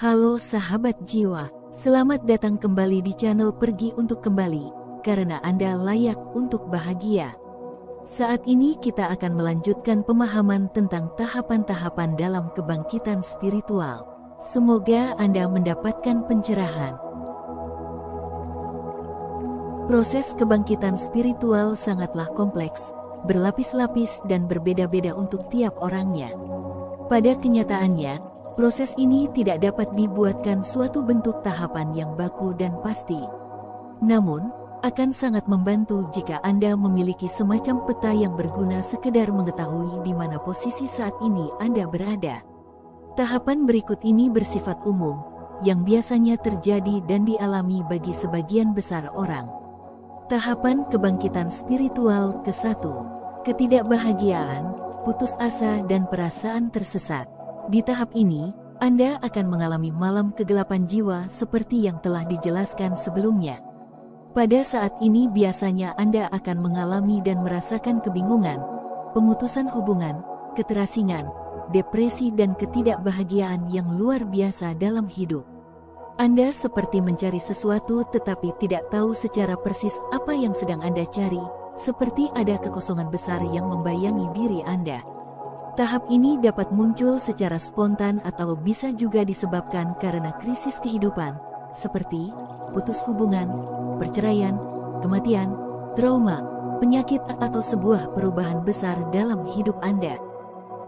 Halo sahabat jiwa, selamat datang kembali di channel Pergi Untuk Kembali, karena Anda layak untuk bahagia. Saat ini kita akan melanjutkan pemahaman tentang tahapan-tahapan dalam kebangkitan spiritual. Semoga Anda mendapatkan pencerahan. Proses kebangkitan spiritual sangatlah kompleks, berlapis-lapis dan berbeda-beda untuk tiap orangnya. Pada kenyataannya, proses ini tidak dapat dibuatkan suatu bentuk tahapan yang baku dan pasti. Namun, akan sangat membantu jika Anda memiliki semacam peta yang berguna sekedar mengetahui di mana posisi saat ini Anda berada. Tahapan berikut ini bersifat umum, yang biasanya terjadi dan dialami bagi sebagian besar orang. Tahapan kebangkitan spiritual ke-1, ketidakbahagiaan, putus asa dan perasaan tersesat. Di tahap ini, Anda akan mengalami malam kegelapan jiwa seperti yang telah dijelaskan sebelumnya. Pada saat ini biasanya Anda akan mengalami dan merasakan kebingungan, pemutusan hubungan, keterasingan, depresi dan ketidakbahagiaan yang luar biasa dalam hidup. Anda seperti mencari sesuatu tetapi tidak tahu secara persis apa yang sedang Anda cari, seperti ada kekosongan besar yang membayangi diri Anda. Tahap ini dapat muncul secara spontan atau bisa juga disebabkan karena krisis kehidupan, seperti putus hubungan, perceraian, kematian, trauma, penyakit atau sebuah perubahan besar dalam hidup Anda.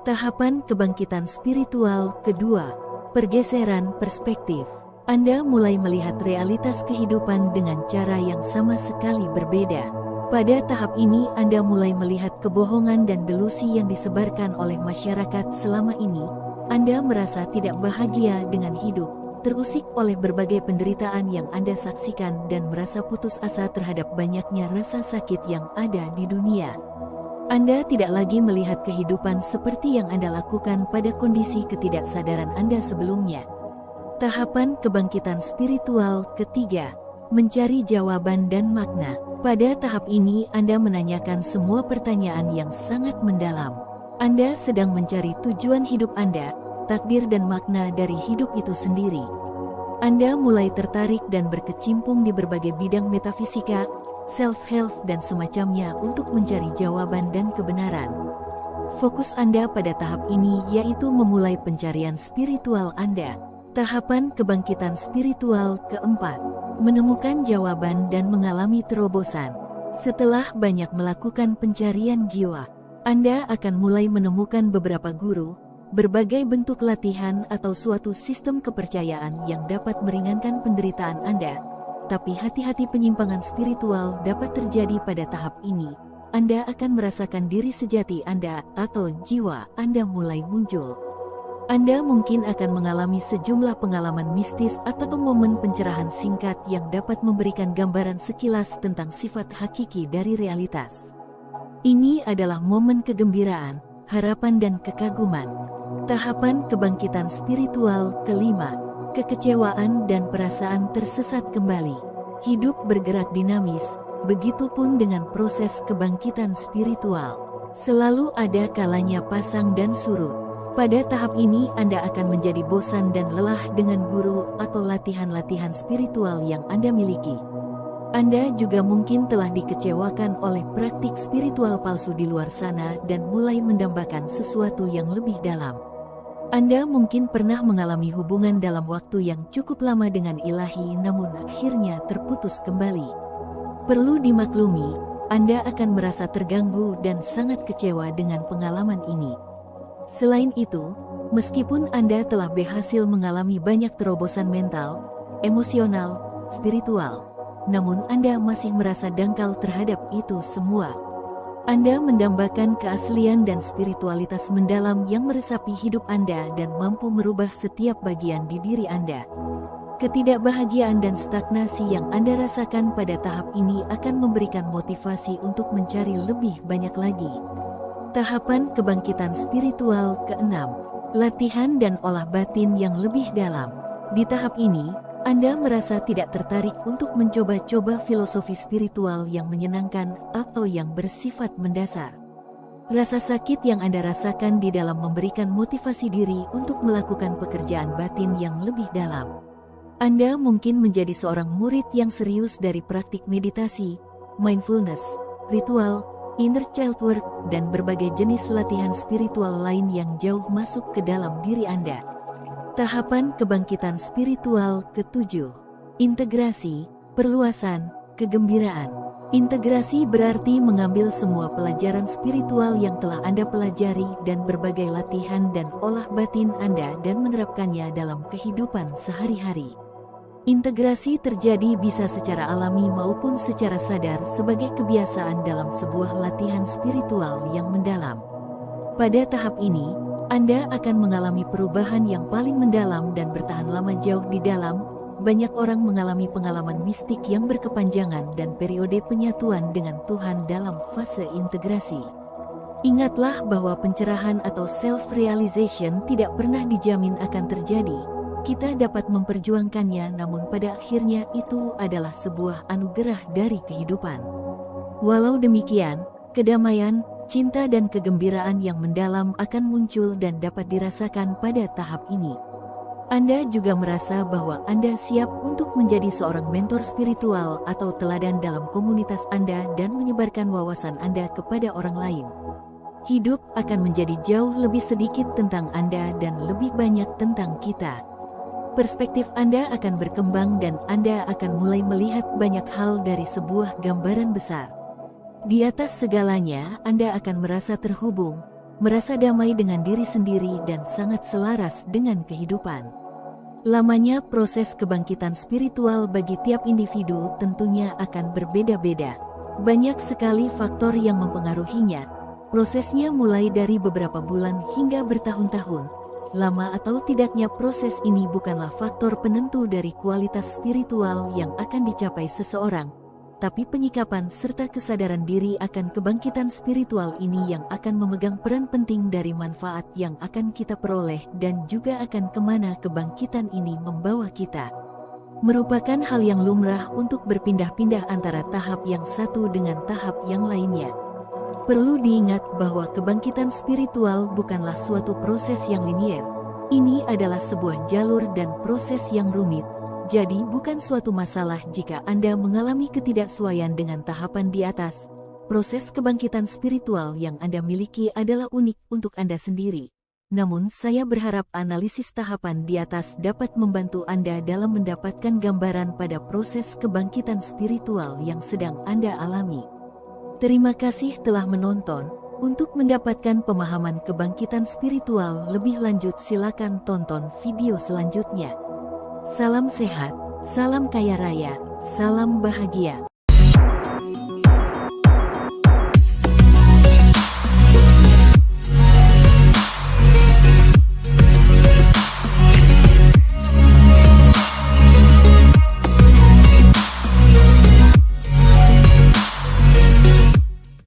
Tahapan kebangkitan spiritual kedua, pergeseran perspektif. Anda mulai melihat realitas kehidupan dengan cara yang sama sekali berbeda. Pada tahap ini Anda mulai melihat kebohongan dan delusi yang disebarkan oleh masyarakat selama ini. Anda merasa tidak bahagia dengan hidup, terusik oleh berbagai penderitaan yang Anda saksikan dan merasa putus asa terhadap banyaknya rasa sakit yang ada di dunia. Anda tidak lagi melihat kehidupan seperti yang Anda lakukan pada kondisi ketidaksadaran Anda sebelumnya. Tahapan kebangkitan spiritual ketiga, mencari jawaban dan makna. Pada tahap ini Anda menanyakan semua pertanyaan yang sangat mendalam. Anda sedang mencari tujuan hidup Anda, takdir dan makna dari hidup itu sendiri. Anda mulai tertarik dan berkecimpung di berbagai bidang metafisika, self-help dan semacamnya untuk mencari jawaban dan kebenaran. Fokus Anda pada tahap ini yaitu memulai pencarian spiritual Anda. Tahapan kebangkitan spiritual keempat, menemukan jawaban dan mengalami terobosan. Setelah banyak melakukan pencarian jiwa, Anda akan mulai menemukan beberapa guru, berbagai bentuk latihan atau suatu sistem kepercayaan yang dapat meringankan penderitaan Anda. Tapi hati-hati, penyimpangan spiritual dapat terjadi pada tahap ini. Anda akan merasakan diri sejati Anda atau jiwa Anda mulai muncul. Anda mungkin akan mengalami sejumlah pengalaman mistis atau momen pencerahan singkat yang dapat memberikan gambaran sekilas tentang sifat hakiki dari realitas. Ini adalah momen kegembiraan, harapan dan kekaguman. Tahapan kebangkitan spiritual kelima, kekecewaan dan perasaan tersesat kembali. Hidup bergerak dinamis, begitupun dengan proses kebangkitan spiritual. Selalu ada kalanya pasang dan surut. Pada tahap ini Anda akan menjadi bosan dan lelah dengan guru atau latihan-latihan spiritual yang Anda miliki. Anda juga mungkin telah dikecewakan oleh praktik spiritual palsu di luar sana dan mulai mendambakan sesuatu yang lebih dalam. Anda mungkin pernah mengalami hubungan dalam waktu yang cukup lama dengan ilahi namun akhirnya terputus kembali. Perlu dimaklumi, Anda akan merasa terganggu dan sangat kecewa dengan pengalaman ini. Selain itu, meskipun Anda telah berhasil mengalami banyak terobosan mental, emosional, spiritual, namun Anda masih merasa dangkal terhadap itu semua. Anda mendambakan keaslian dan spiritualitas mendalam yang meresapi hidup Anda dan mampu merubah setiap bagian di diri Anda. Ketidakbahagiaan dan stagnasi yang Anda rasakan pada tahap ini akan memberikan motivasi untuk mencari lebih banyak lagi. Tahapan kebangkitan spiritual keenam, latihan dan olah batin yang lebih dalam. Di tahap ini, Anda merasa tidak tertarik untuk mencoba-coba filosofi spiritual yang menyenangkan atau yang bersifat mendasar. Rasa sakit yang Anda rasakan di dalam memberikan motivasi diri untuk melakukan pekerjaan batin yang lebih dalam. Anda mungkin menjadi seorang murid yang serius dari praktik meditasi, mindfulness, ritual, inner child work, dan berbagai jenis latihan spiritual lain yang jauh masuk ke dalam diri Anda. Tahapan kebangkitan spiritual ke-7. Integrasi, perluasan, kegembiraan. Integrasi berarti mengambil semua pelajaran spiritual yang telah Anda pelajari dan berbagai latihan dan olah batin Anda dan menerapkannya dalam kehidupan sehari-hari. Integrasi terjadi bisa secara alami maupun secara sadar sebagai kebiasaan dalam sebuah latihan spiritual yang mendalam. Pada tahap ini, Anda akan mengalami perubahan yang paling mendalam dan bertahan lama jauh di dalam. Banyak orang mengalami pengalaman mistik yang berkepanjangan dan periode penyatuan dengan Tuhan dalam fase integrasi. Ingatlah bahwa pencerahan atau self-realization tidak pernah dijamin akan terjadi. Kita dapat memperjuangkannya, namun pada akhirnya itu adalah sebuah anugerah dari kehidupan. Walau demikian, kedamaian, cinta dan kegembiraan yang mendalam akan muncul dan dapat dirasakan pada tahap ini. Anda juga merasa bahwa Anda siap untuk menjadi seorang mentor spiritual atau teladan dalam komunitas Anda dan menyebarkan wawasan Anda kepada orang lain. Hidup akan menjadi jauh lebih sedikit tentang Anda dan lebih banyak tentang kita. Perspektif Anda akan berkembang dan Anda akan mulai melihat banyak hal dari sebuah gambaran besar. Di atas segalanya, Anda akan merasa terhubung, merasa damai dengan diri sendiri dan sangat selaras dengan kehidupan. Lamanya proses kebangkitan spiritual bagi tiap individu tentunya akan berbeda-beda. Banyak sekali faktor yang mempengaruhinya. Prosesnya mulai dari beberapa bulan hingga bertahun-tahun. Lama atau tidaknya proses ini bukanlah faktor penentu dari kualitas spiritual yang akan dicapai seseorang, tapi penyikapan serta kesadaran diri akan kebangkitan spiritual ini yang akan memegang peran penting dari manfaat yang akan kita peroleh dan juga akan kemana kebangkitan ini membawa kita. Merupakan hal yang lumrah untuk berpindah-pindah antara tahap yang satu dengan tahap yang lainnya. Perlu diingat bahwa kebangkitan spiritual bukanlah suatu proses yang linier. Ini adalah sebuah jalur dan proses yang rumit. Jadi bukan suatu masalah jika Anda mengalami ketidaksesuaian dengan tahapan di atas. Proses kebangkitan spiritual yang Anda miliki adalah unik untuk Anda sendiri. Namun saya berharap analisis tahapan di atas dapat membantu Anda dalam mendapatkan gambaran pada proses kebangkitan spiritual yang sedang Anda alami. Terima kasih telah menonton. Untuk mendapatkan pemahaman kebangkitan spiritual lebih lanjut, silakan tonton video selanjutnya. Salam sehat, salam kaya raya, salam bahagia.